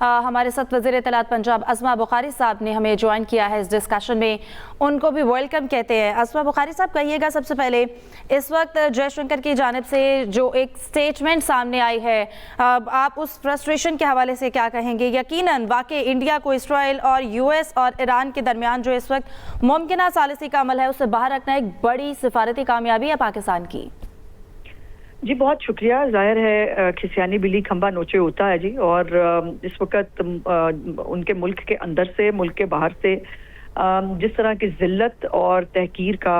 हमारे साथ वज़ीर इत्तलात पंजाब अस्मा बुखारी साहब ने हमें ज्वाइन किया है इस डिस्कशन में, उनको भी वेलकम कहते हैं। अस्मा बुखारी साहब, कहिएगा सबसे पहले इस वक्त जयशंकर की जानिब से जो एक स्टेटमेंट सामने आई है, आप उस फ्रस्ट्रेशन के हवाले से क्या कहेंगे? यकीनन वाकई इंडिया को इसराइल और यूएस और ईरान के दरमियान जो इस वक्त मुमकिन सालिसी का अमल है उसे बाहर रखना एक बड़ी सिफारती कामयाबी है पाकिस्तान की। जी बहुत शुक्रिया। जाहिर है खिसियानी बिल्ली खंबा नोचे होता है जी, और इस वक्त उनके मुल्क के अंदर से, मुल्क के बाहर से जिस तरह की जिल्लत और तहकीर का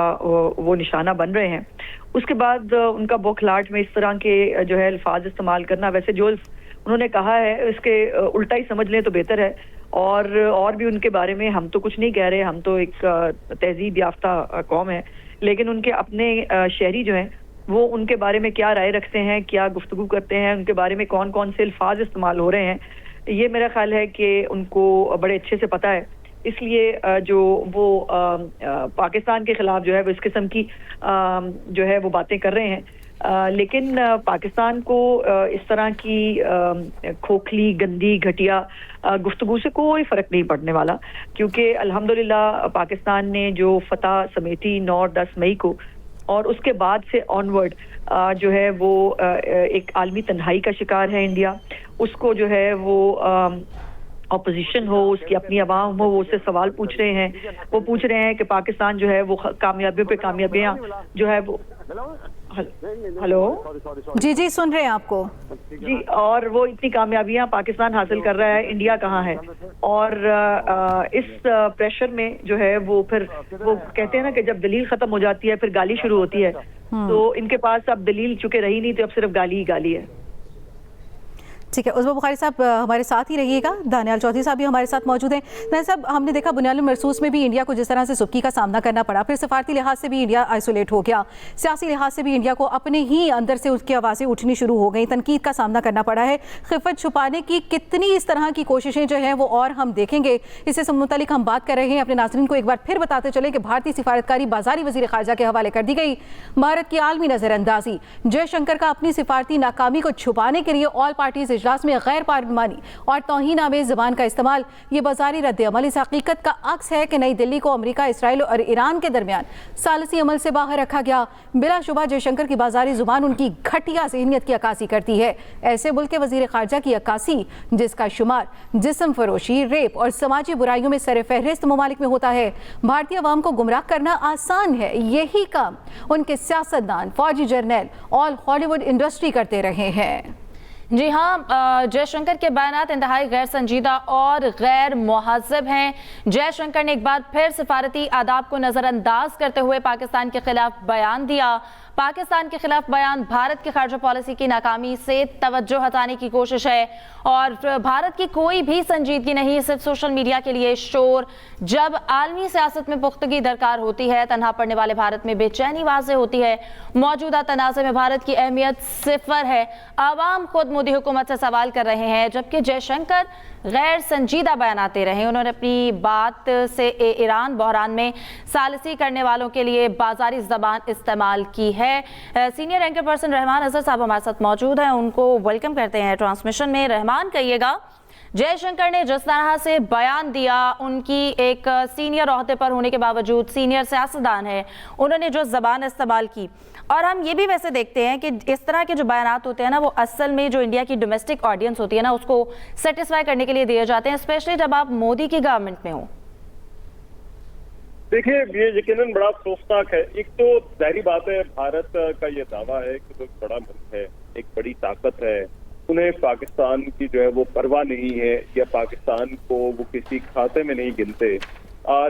वो निशाना बन रहे हैं, उसके बाद उनका बौखलाहट में इस तरह के जो है अल्फाज इस्तेमाल करना, वैसे जो उन्होंने कहा है इसके उल्टा ही समझ लें तो बेहतर है। और भी उनके बारे में हम तो कुछ नहीं कह रहे, हम तो एक तहजीब याफ्ता कौम है, लेकिन उनके अपने शहरी जो हैं वो उनके बारे में क्या राय रखते हैं, क्या गुफ्तगू करते हैं, उनके बारे में कौन कौन से अल्फाज इस्तेमाल हो रहे हैं, ये मेरा ख्याल है कि उनको बड़े अच्छे से पता है। इसलिए जो वो पाकिस्तान के खिलाफ जो है वो इस किस्म की जो है वो बातें कर रहे हैं, लेकिन पाकिस्तान को इस तरह की खोखली, गंदी, घटिया गुफ्तगू से कोई फ़र्क नहीं पड़ने वाला, क्योंकि अल्हम्दुलिल्लाह पाकिस्तान ने जो फतह समेटी 9 और 10 मई को, और उसके बाद से ऑनवर्ड जो है वो एक आलमी तन्हाई का शिकार है इंडिया। उसको जो है वो अपोजिशन हो, उसकी अपनी आवाम हो, वो उससे सवाल पूछ रहे हैं। वो पूछ रहे हैं कि पाकिस्तान जो है वो कामयाबियों पे कामयाबियां जो है वो हेलो जी जी सुन रहे हैं आपको जी, और वो इतनी कामयाबियां पाकिस्तान हासिल कर रहा है, इंडिया कहाँ है? और इस प्रेशर में जो है वो फिर वो कहते हैं ना कि जब दलील खत्म हो जाती है फिर गाली शुरू होती है, तो इनके पास अब दलील चुके रही नहीं, तो अब सिर्फ गाली ही गाली है। ठीक है, उस्मा बुखारी साहब हमारे साथ ही रहिएगा। दानियाल चौधरी साहब भी हमारे साथ मौजूद हैं। दानियाल साहब, हमने देखा बुनियादुल मरसूस में भी इंडिया को जिस तरह से सुबकी का सामना करना पड़ा, फिर सफारती लिहाज से भी इंडिया आइसोलेट हो गया, सियासी लिहाज से भी इंडिया को अपने ही अंदर से उसकी आवाज़ें उठनी शुरू हो गई, तनकीद का सामना करना पड़ा है। खिफत छुपाने की कितनी इस तरह की कोशिशें जो हैं वो और हम देखेंगे, इससे मुतल्लिक हम बात कर रहे हैं। अपने नाज़रीन को एक बार फिर बताते चले कि भारतीय सिफारतकारी बाजारी वज़ीर ख़ारजा के हवाले कर दी गई। भारत की आलमी नज़रअंदाजी, जयशंकर का अपनी सिफारती नाकामी को छुपाने के लिए ऑल पार्टीज इजलास में गैर पार्लिमानी और तौहीन आमेज़ ज़बान का इस्तेमाल, ये बाजारी रद्द अमल इस हकीकत का अक्स है कि नई दिल्ली को अमेरिका, इसराइल और ईरान के दरमियान सालिसी अमल से बाहर रखा गया। बिलाशुबा जयशंकर की बाजारी ज़ुबान उनकी घटिया ज़हनियत की अक्कासी करती है। ऐसे मुल्क के वज़ीर ख़ारजा की अक्कासी जिसका शुमार जिस्म फरोशी, रेप और समाजी बुराइयों में सर फहरिस्त ममालिक में होता है। भारतीय अवाम को गुमराह करना आसान है, यही काम उनके सियासतदान, फौजी जर्नल और हॉलीवुड इंडस्ट्री करते रहे हैं। जी हाँ, जयशंकर के बयानात इंतहाई गैर संजीदा और गैर मुहज़्ज़ब हैं। जयशंकर ने एक बार फिर सिफारती आदाब को नज़रअंदाज करते हुए पाकिस्तान के खिलाफ बयान दिया। पाकिस्तान के खिलाफ बयान भारत की खारजा पॉलिसी की नाकामी से तवज्जो हटाने की कोशिश है, और भारत की कोई भी संजीदगी नहीं, सिर्फ सोशल मीडिया के लिए शोर। जब आलमी सियासत में पुख्तगी दरकार होती है, तनहा पड़ने वाले भारत में बेचैनी वाज़ेह होती है। मौजूदा तनाज़े में भारत की अहमियत सिफर है। आवाम खुद मोदी हुकूमत से सवाल कर रहे हैं, जबकि जयशंकर गैर संजीदा बयान आते रहे। उन्होंने अपनी बात से ईरान बहरान में सालिसी करने वालों के लिए बाजारी ज़बान इस्तेमाल की है। Senior anchor person Rahman Azhar साहब हमारे साथ मौजूद हैं, उनको वेलकम करते हैं ट्रांसमिशन में। रहमान, कहिएगा, जयशंकर ने जिस तरह से बयान दिया, उनकी एक सीनियर ओहदे पर होने के बावजूद, सीनियर सियासतदान है, उन्होंने जो ज़बान इस्तेमाल की, और हम ये भी वैसे देखते हैं कि इस तरह के जो बयानात होते हैं ना, वो असल में जो इंडिया की डोमेस्टिक ऑडियंस होती है ना, उसको सेटिस्फाई करने के लिए दिए जाते हैं, स्पेशली जब आप मोदी की गवर्नमेंट में हो। देखिए, ये यकीनन बड़ा अफसोसनाक है। एक तो जाहिर बात है, भारत का ये दावा है कि वो एक बड़ा मुल्क है, एक बड़ी ताकत है, उन्हें पाकिस्तान की जो है वो परवाह नहीं है, या पाकिस्तान को वो किसी खाते में नहीं गिनते।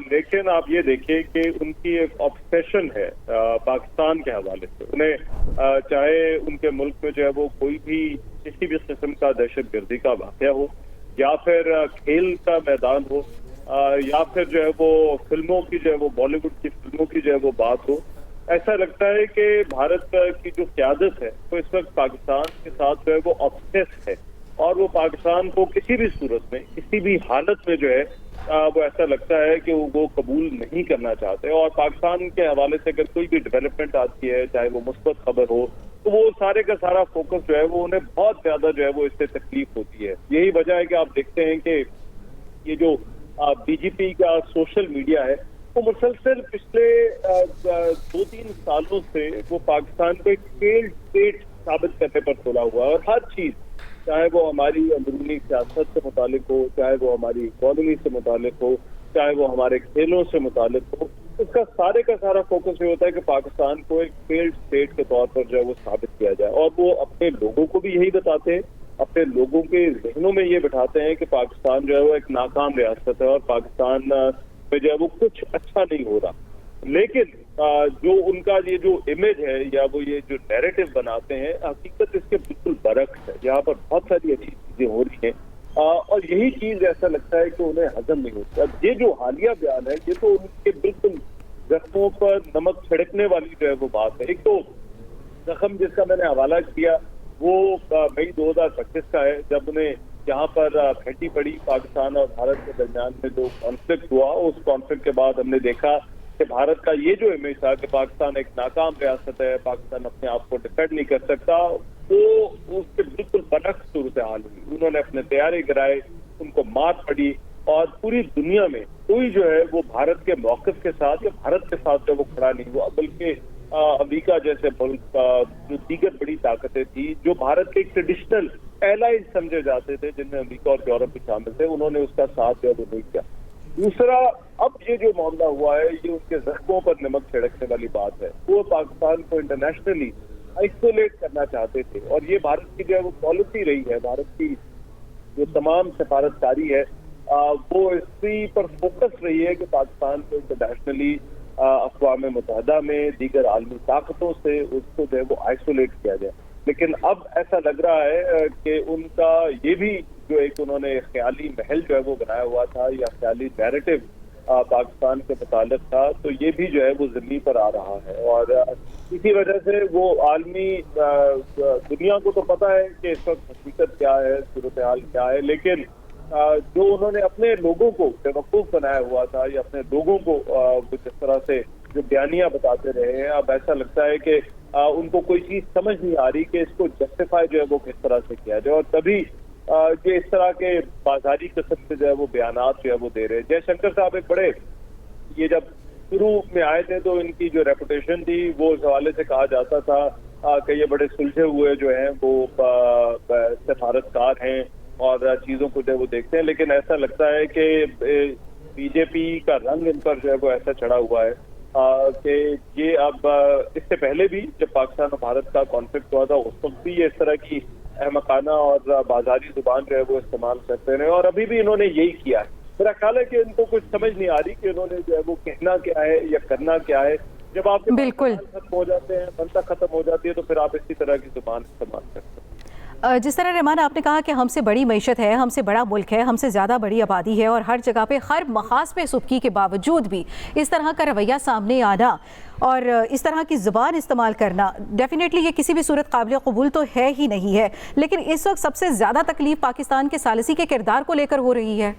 लेकिन आप ये देखिए कि उनकी एक ऑब्सेशन है पाकिस्तान के हवाले से। उन्हें चाहे उनके मुल्क में जो है वो कोई भी किसी भी किस्म का दहशतगर्दी का वाक़या हो, या फिर खेल का मैदान हो, या फिर जो है वो फिल्मों की जो है वो बॉलीवुड की फिल्मों की जो है वो बात हो, ऐसा लगता है कि भारत की जो क़यादत है वो इस वक्त पाकिस्तान के साथ जो है वो ऑब्सेस है, और वो पाकिस्तान को किसी भी सूरत में, किसी भी हालत में जो है वो ऐसा लगता है कि वो कबूल नहीं करना चाहते। और पाकिस्तान के हवाले से अगर कोई भी डेवलपमेंट आती है, चाहे वो मुस्बत खबर हो, तो वो सारे का सारा फोकस जो है वो उन्हें बहुत ज्यादा जो है वो इससे तकलीफ होती है। यही वजह है कि आप देखते हैं कि ये जो बीजेपी का सोशल मीडिया है वो मुसलसल पिछले 2-3 सालों से वो पाकिस्तान को एक फेल्ड स्टेट साबित करने पर तुला हुआ है। और हर चीज, चाहे वो हमारी अंदरूनी सियासत से मुतालिक हो, चाहे वो हमारी इकोनॉमी से मुतालिक हो, चाहे वो हमारे खेलों से मुतालिक हो, उसका सारे का सारा फोकस ये होता है कि पाकिस्तान को एक फेल्ड स्टेट के तौर पर जो है वो साबित किया जाए। और वो अपने लोगों को भी यही बताते हैं, अपने लोगों के जहनों में ये बिठाते हैं कि पाकिस्तान जो है वो एक नाकाम रियासत है और पाकिस्तान में जो है वो कुछ अच्छा नहीं हो रहा। लेकिन जो उनका ये जो इमेज है या वो ये जो नैरेटिव बनाते हैं, हकीकत इसके बिल्कुल बरक्स है। यहाँ पर बहुत सारी अच्छी चीजें हो रही हैं और यही चीज ऐसा लगता है कि उन्हें हजम नहीं होता। ये जो हालिया बयान है ये तो उनके बिल्कुल जख्मों पर नमक छिड़कने वाली जो है वो बात है। एक तो जख्म जिसका मैंने हवाला किया वो मई 2025 का है, जब उन्हें यहाँ पर फैटी पड़ी पाकिस्तान और भारत के दरमियान में जो कॉन्फ्लिक्ट हुआ। उस कॉन्फ्लिक्ट के बाद हमने देखा कि भारत का ये जो इमेज था कि पाकिस्तान एक नाकाम रियासत है, पाकिस्तान अपने आप को डिफेंड नहीं कर सकता, वो उसके बिल्कुल बरक्स सूरत हाल हुई। उन्होंने अपने तैयारी कराए, उनको मार पड़ी और पूरी दुनिया में कोई जो है वो भारत के मौक़िफ़ के साथ या भारत के साथ जो वो खड़ा नहीं हुआ, बल्कि अमेरिका जैसे मुल्क जो दीगर बड़ी ताकतें थी जो भारत के एक ट्रेडिशनल एलाइज समझे जाते थे, जिनमें अमेरिका और यूरोप भी शामिल थे, उन्होंने उसका साथ जो है वो नहीं किया। दूसरा, अब ये जो मामला हुआ है ये उनके जख्मों पर नमक छिड़कने वाली बात है। वो पाकिस्तान को इंटरनेशनली आइसोलेट करना चाहते थे और ये भारत की जो है वो पॉलिसी रही है। भारत की जो तमाम सफारतकारी है वो इसी पर फोकस रही है कि पाकिस्तान को इंटरनेशनली अक़वाम मुत्तहिदा में दीगर आलमी ताकतों से उसको जो है वो आइसोलेट किया जाए। लेकिन अब ऐसा लग रहा है कि उनका ये भी जो एक उन्होंने ख्याली महल जो है वो बनाया हुआ था या ख्याली नैरेटिव पाकिस्तान के मुतालिक था, तो ये भी जो है वो ज़मीन पर आ रहा है। और इसी वजह से वो आलमी दुनिया को तो पता है कि इस वक्त हकीकत क्या है, सूरत हाल क्या है, लेकिन जो उन्होंने अपने लोगों को बेवकूफ़ बनाया हुआ था या अपने लोगों को जिस तरह से जो बयानियां बताते रहे हैं, अब ऐसा लगता है कि उनको कोई चीज समझ नहीं आ रही कि इसको जस्टिफाई जो है वो किस तरह से किया जाए। और तभी ये इस तरह के बाजारी किस्म से जो है वो बयानात जो है वो दे रहे हैं। जयशंकर साहब एक बड़े, ये जब शुरू में आए थे तो इनकी जो रेपुटेशन थी वो इस हवाले से कहा जाता था कि ये बड़े सुलझे हुए जो हैं वो सफारतकार हैं और चीजों को जो है वो देखते हैं। लेकिन ऐसा लगता है कि बीजेपी का रंग इन पर जो है वो ऐसा चढ़ा हुआ है कि ये अब इससे पहले भी जब पाकिस्तान और भारत का कॉन्फ्लिक्ट हुआ था उस वक्त भी ये इस तरह की अहमकाना और बाजारी जुबान जो है वो इस्तेमाल करते रहे और अभी भी इन्होंने यही किया है। मेरा ख्याल है कि इनको कुछ समझ नहीं आ रही कि इन्होंने जो है वो कहना क्या है या करना क्या है। जब आपके बिल्कुल खत्म हो जाते हैं, बनता खत्म हो जाती है, तो फिर आप इसी तरह की जुबान इस्तेमाल करते हैं। जिस तरह रहमान आपने कहा कि हमसे बड़ी मईशत है, हमसे बड़ा मुल्क है, हमसे ज़्यादा बड़ी आबादी है और हर जगह पे हर मखास पे सुबकी के बावजूद भी इस तरह का रवैया सामने आना और इस तरह की ज़ुबान इस्तेमाल करना डेफिनेटली ये किसी भी सूरत काबिल कबूल तो है ही नहीं है। लेकिन इस वक्त सबसे ज़्यादा तकलीफ पाकिस्तान के सालिसी के किरदार को लेकर हो रही है।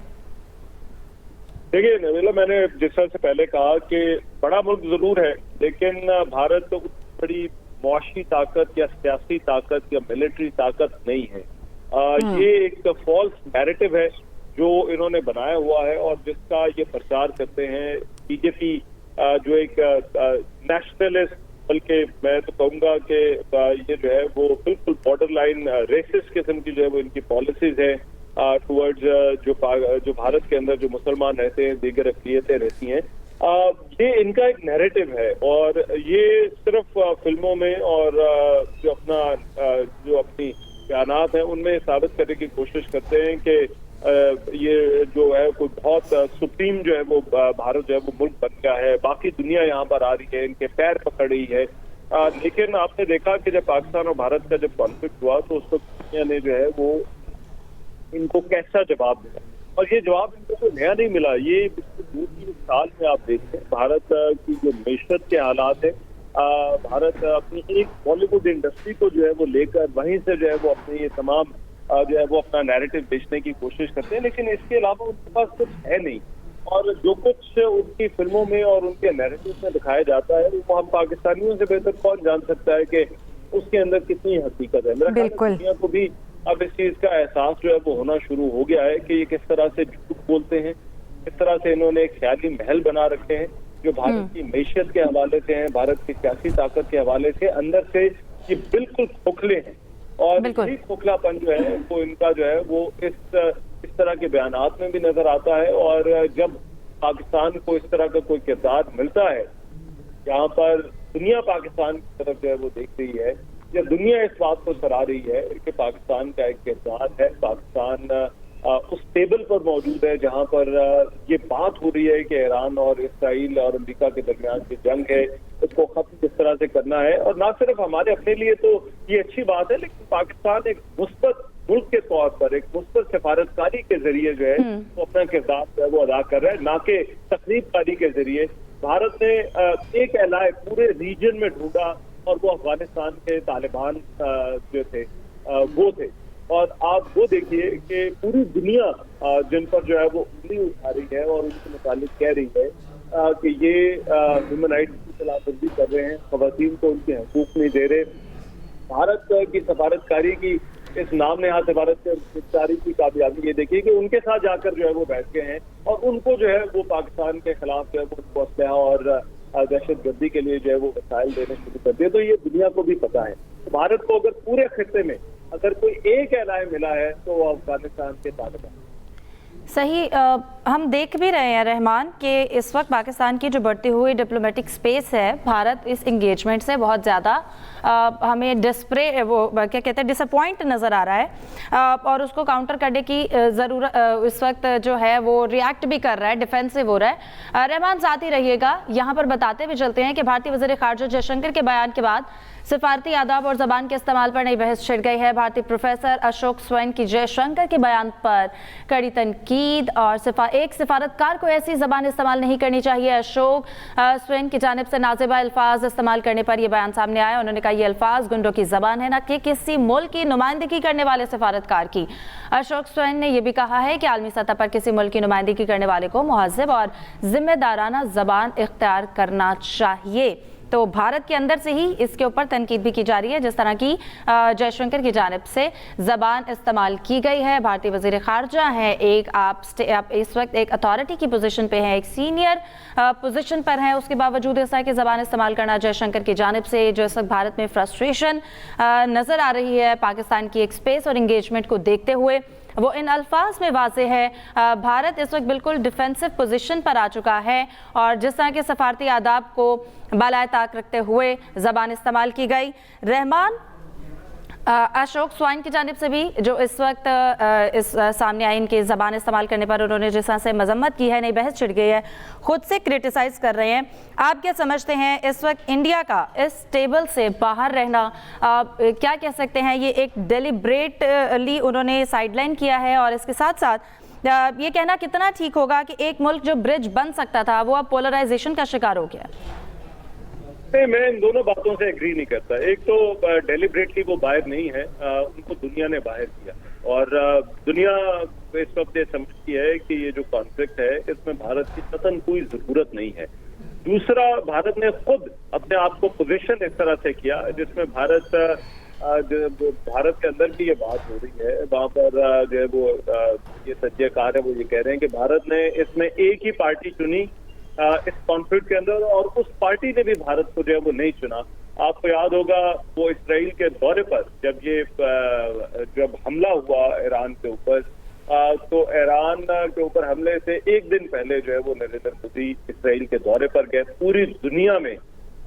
देखिए नवीला, मैंने जिस तरह से पहले कहा कि बड़ा मुल्क जरूर है, लेकिन भारत तो बड़ी मुआशी ताकत या सियासी ताकत या मिलिट्री ताकत नहीं है। ये एक फॉल्स नैरेटिव है जो इन्होंने बनाया हुआ है और जिसका ये प्रचार करते हैं। बीजेपी जो एक नेशनलिस्ट, बल्कि मैं तो कहूँगा कि ये जो है वो बिल्कुल बॉर्डर लाइन रेसिस्ट किस्म की जो है वो इनकी पॉलिसीज है टुवर्ड्स जो भारत के अंदर जो मुसलमान रहते हैं, दीगर अक़लियतें रहती हैं। ये इनका एक नैरेटिव है और ये सिर्फ फिल्मों में और जो अपनी बयानात हैं उनमें साबित करने की कोशिश करते हैं कि ये जो है कोई बहुत सुप्रीम जो है वो भारत जो है वो मुल्क बन गया है, बाकी दुनिया यहाँ पर आ रही है, इनके पैर पकड़ रही है। लेकिन आपने देखा कि जब पाकिस्तान और भारत का जब कॉन्फ्लिक्ट हुआ तो उस वक्त दुनिया ने जो है वो इनको कैसा जवाब दिया और ये जवाब इनको कोई नया नहीं मिला। ये 2-3 साल में आप देखते हैं भारत की जो मैशत के हालात है, भारत अपनी एक बॉलीवुड इंडस्ट्री को जो है वो लेकर वहीं से जो है वो अपने ये तमाम जो है वो अपना नैरेटिव बेचने की कोशिश करते हैं, लेकिन इसके अलावा उनके पास कुछ है नहीं। और जो कुछ उनकी फिल्मों में और उनके नैरेटिव में दिखाया जाता है वो हम पाकिस्तानियों से बेहतर कौन जान सकता है कि उस उसके अंदर कितनी हकीकत है। मेरा ख्याल है दुनिया को भी अब इस चीज का एहसास जो है वो होना शुरू हो गया है कि ये किस तरह से झूठ बोलते हैं, किस तरह से इन्होंने एक ख्याली महल बना रखे हैं जो भारत की मैशियत के हवाले से हैं, भारत की सियासी ताकत के हवाले से अंदर से ये बिल्कुल खोखले हैं। और यही खोखलापन जो है वो इनका जो है वो इस तरह के बयानात में भी नजर आता है। और जब पाकिस्तान को इस तरह का कोई किरदार मिलता है जहाँ पर दुनिया पाकिस्तान की तरफ जो है वो देख रही है या दुनिया इस बात को सराह रही है कि पाकिस्तान का एक किरदार है, पाकिस्तान उस टेबल पर मौजूद है जहां पर ये बात हो रही है कि ईरान और इसराइल और अमेरिका के दरमियान की जंग है उसको खत्म किस तरह से करना है। और ना सिर्फ हमारे अपने लिए तो ये अच्छी बात है, लेकिन पाकिस्तान एक मुस्बत मुल्क के तौर पर एक मुस्बत सिफारतकारी के जरिए जो है वो अपना किरदार जो है वो अदा कर रहा है, ना कि तकरीबकारी के जरिए। भारत ने एक एलाय पूरे रीजन में ढूंढा और वो अफगानिस्तान के तालिबान जो थे वो थे। और आप वो देखिए कि पूरी दुनिया जिन पर जो है वो उंगली उठा रही है और उनके मुतालिक कह रही है कि ये ह्यूमन राइट्स की खिलाफवर्जी कर रहे हैं, खवातीन को उनके हकूक नहीं दे रहे। भारत की सफारतकारी की इस नाम नेहा सफारतकारी की कामयाबी ये देखिए कि उनके साथ जाकर जो है वो बैठ गए हैं और उनको जो है वो पाकिस्तान के खिलाफ जो है वो असलहा और दहशतगर्दी के लिए जो है वो वसाइल देने शुरू कर दिए। तो ये दुनिया को भी पता है। तो भारत को अगर पूरे खित्ते में अगर कोई एक एलाय मिला है तो वो अफगानिस्तान के तालिबान। सही हम देख भी रहे हैं रहमान कि इस वक्त पाकिस्तान की जो बढ़ती हुई डिप्लोमेटिक स्पेस है, भारत इस इंगेजमेंट से बहुत ज़्यादा हमें क्या कहते हैं डिसअपॉइंट नज़र आ रहा है और उसको काउंटर करने की ज़रूरत इस वक्त जो है वो रिएक्ट भी कर रहा है, डिफेंसिव हो रहा है। रहमान साथ ही रहिएगा, यहाँ पर बताते हुए चलते हैं कि भारतीय वज़ीर ख़ारजा जयशंकर के बयान के बाद सिफारती आदाब और ज़बान के इस्तेमाल पर नई बहस छिड़ गई है। भारतीय प्रोफेसर अशोक स्वैन की जयशंकर के बयान पर कड़ी तनकीद और एक सिफारतकार को ऐसी ज़बान इस्तेमाल नहीं करनी चाहिए। अशोक स्वैन की जानिब से नाज़िबा अल्फाज इस्तेमाल करने पर यह बयान सामने आया। उन्होंने कहा ये अल्फाज गुंडों की ज़बान है, न कि किसी मुल्क की नुमाइंदगी करने वाले सिफारतकार की। अशोक स्वैन ने यह भी कहा है कि आलमी सतह पर किसी मुल्क की नुमाइंदगी करने वाले को मुहज़्ज़ब और जिम्मेदाराना ज़बान इख्तियार करना चाहिए। तो भारत के अंदर से ही इसके ऊपर तनकीद भी की जा रही है, जिस तरह की जयशंकर की जानिब से ज़बान इस्तेमाल की गई है। भारतीय वज़ीर ख़ारजा हैं, आप इस वक्त एक अथॉरिटी की पोजीशन पे हैं, एक सीनियर पोजीशन पर हैं, उसके बावजूद इस तरह की ज़बान इस्तेमाल करना जयशंकर की जानिब से जो इस वक्त भारत में फ्रस्ट्रेशन नज़र आ रही है पाकिस्तान की एक स्पेस और इंगेजमेंट को देखते हुए, वो इन अल्फाज में वाज़े है। भारत इस वक्त बिल्कुल डिफेंसिव पोजीशन पर आ चुका है और जिस तरह के सफारती आदाब को बालाए ताक रखते हुए ज़बान इस्तेमाल की गई। रहमान, अशोक स्वैन की जानिब से भी जो इस वक्त इस सामने आई इनकी ज़बान इस्तेमाल करने पर उन्होंने जिस तरह से मजम्मत की है, नई बहस छिड़ गई है, खुद से क्रिटिसाइज कर रहे हैं। आप क्या समझते हैं इस वक्त इंडिया का इस टेबल से बाहर रहना, क्या कह सकते हैं ये एक डेलिब्रेटली उन्होंने साइडलाइन किया है और इसके साथ साथ ये कहना कितना ठीक होगा कि एक मुल्क जो ब्रिज बन सकता था वो अब पोलराइजेशन का शिकार हो गया? नहीं, मैं इन दोनों बातों से एग्री नहीं करता। एक तो डेलिब्रेटली वो बाहर नहीं है, उनको दुनिया ने बाहर किया और दुनिया इस वक्त ये समझती है कि ये जो कॉन्फ्लिक्ट है इसमें भारत की कतई कोई जरूरत नहीं है। दूसरा, भारत ने खुद अपने आप को पोजीशन इस तरह से किया जिसमें भारत के अंदर की ये बात हो रही है, वहाँ पर जो है वो ये तज्जियाकार है वो ये कह रहे हैं कि भारत ने इसमें एक ही पार्टी चुनी इस कॉन्फ्लिक्ट के अंदर और उस पार्टी ने भी भारत को जो है वो नहीं चुना। आपको याद होगा वो इसराइल के दौरे पर जब हमला हुआ ईरान के ऊपर, तो ईरान के ऊपर हमले से एक दिन पहले जो है वो नरेंद्र मोदी इसराइल के दौरे पर गए। पूरी दुनिया में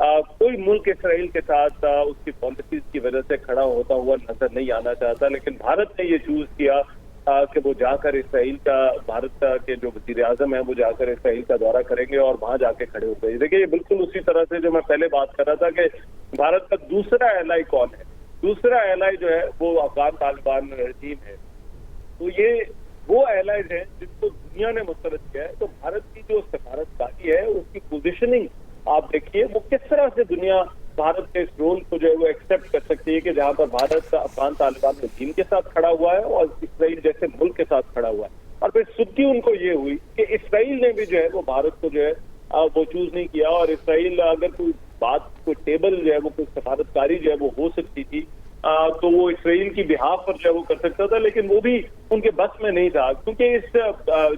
कोई मुल्क इसराइल के साथ उसकी पॉलिसीज की वजह से खड़ा होता हुआ नजर नहीं आना चाहता, लेकिन भारत ने ये चूज किया कि वो जाकर इसराइल का, भारत के जो वज़ीर आज़म है वो जाकर इसराइल का दौरा करेंगे और वहां जाके खड़े हो गए। देखिए, ये बिल्कुल उसी तरह से जो मैं पहले बात कर रहा था कि भारत का दूसरा एलाई कौन है, दूसरा एलाई जो है वो अफगान तालिबान रजीम है। तो ये वो एलाइज है जिनको दुनिया ने मुस्तरद किया है। तो भारत की जो सफारतकारी है उसकी पोजिशनिंग आप देखिए वो किस तरह से दुनिया भारत के इस रोल को जो है वो एक्सेप्ट कर सकती है कि जहां पर भारत अफगान तालिबान रजीम के साथ खड़ा हुआ है और इसराइल जैसे मुल्क के साथ खड़ा हुआ है। और फिर सुर्खी उनको ये हुई कि इसराइल ने भी जो है वो भारत को जो है वो चूज नहीं किया और इसराइल अगर कोई बात कोई टेबल जो है वो कोई सफारतकारी जो है वो हो सकती थी तो वो इसराइल की बिहाफ पर जो है वो कर सकता था, लेकिन वो भी उनके बस में नहीं था, क्योंकि इस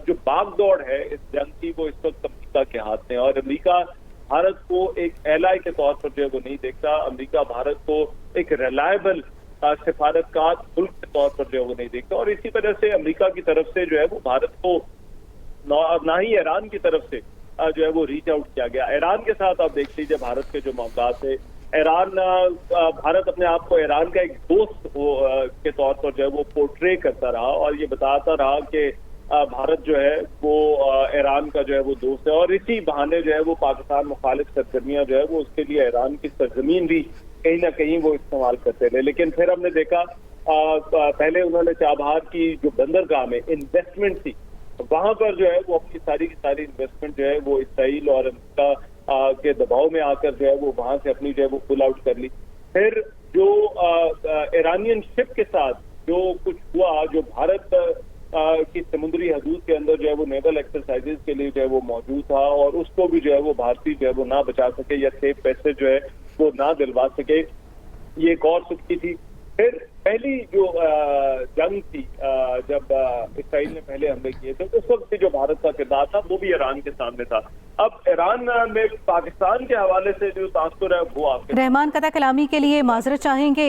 जो भागदौड़ है इस जंग की वो इस वक्त अमेरिका के हाथ में, और अमेरिका भारत को एक एलाई के तौर पर जो है वो नहीं देखता। अमेरिका भारत को एक रिलायबल सिफारतकार मुल्क के तौर पर जो है वो नहीं देखता, और इसी तरह से अमेरिका की तरफ से जो है वो भारत को ना ही ईरान की तरफ से जो है वो रीच आउट किया गया। ईरान के साथ आप देख लीजिए भारत के जो मामला थे, ईरान भारत अपने आप को ईरान का एक दोस्त के तौर पर जो है वो पोर्ट्रे करता रहा और ये बताता रहा कि भारत जो है वो ईरान का जो है वो दोस्त है, और इसी बहाने जो है वो पाकिस्तान मुखालिफ सरगर्मियां जो है वो उसके लिए ईरान की सरजमीन भी कहीं ना कहीं वो इस्तेमाल करते रहे। लेकिन फिर हमने देखा पहले उन्होंने चाबहार की जो बंदरगाह में इन्वेस्टमेंट थी वहां पर जो है वो अपनी सारी की सारी इन्वेस्टमेंट जो है वो इसराइल और अमेरिका के दबाव में आकर जो है वो वहां से अपनी जो है वो पुल आउट कर ली। फिर जो ईरानियन शिप के साथ जो कुछ हुआ, जो भारत की समुद्री हदूद के अंदर जो है वो नेवल एक्सरसाइजेज के लिए जो है वो मौजूद था, और उसको भी जो है वो भारतीय जो है वो ना बचा सके या सेफ पैसे जो है वो ना दिलवा सके, ये एक और सुस्ती थी। फिर पहली जो जंग थी जब इसराइल ने पहले हमले किए थे, उस वक्त से जो भारत का किरदार था वो भी ईरान के सामने था। अब ईरान में पाकिस्तान के हवाले से जो तासुर है वो आपके रहमान कता कलामी के लिए माजरत चाहेंगे।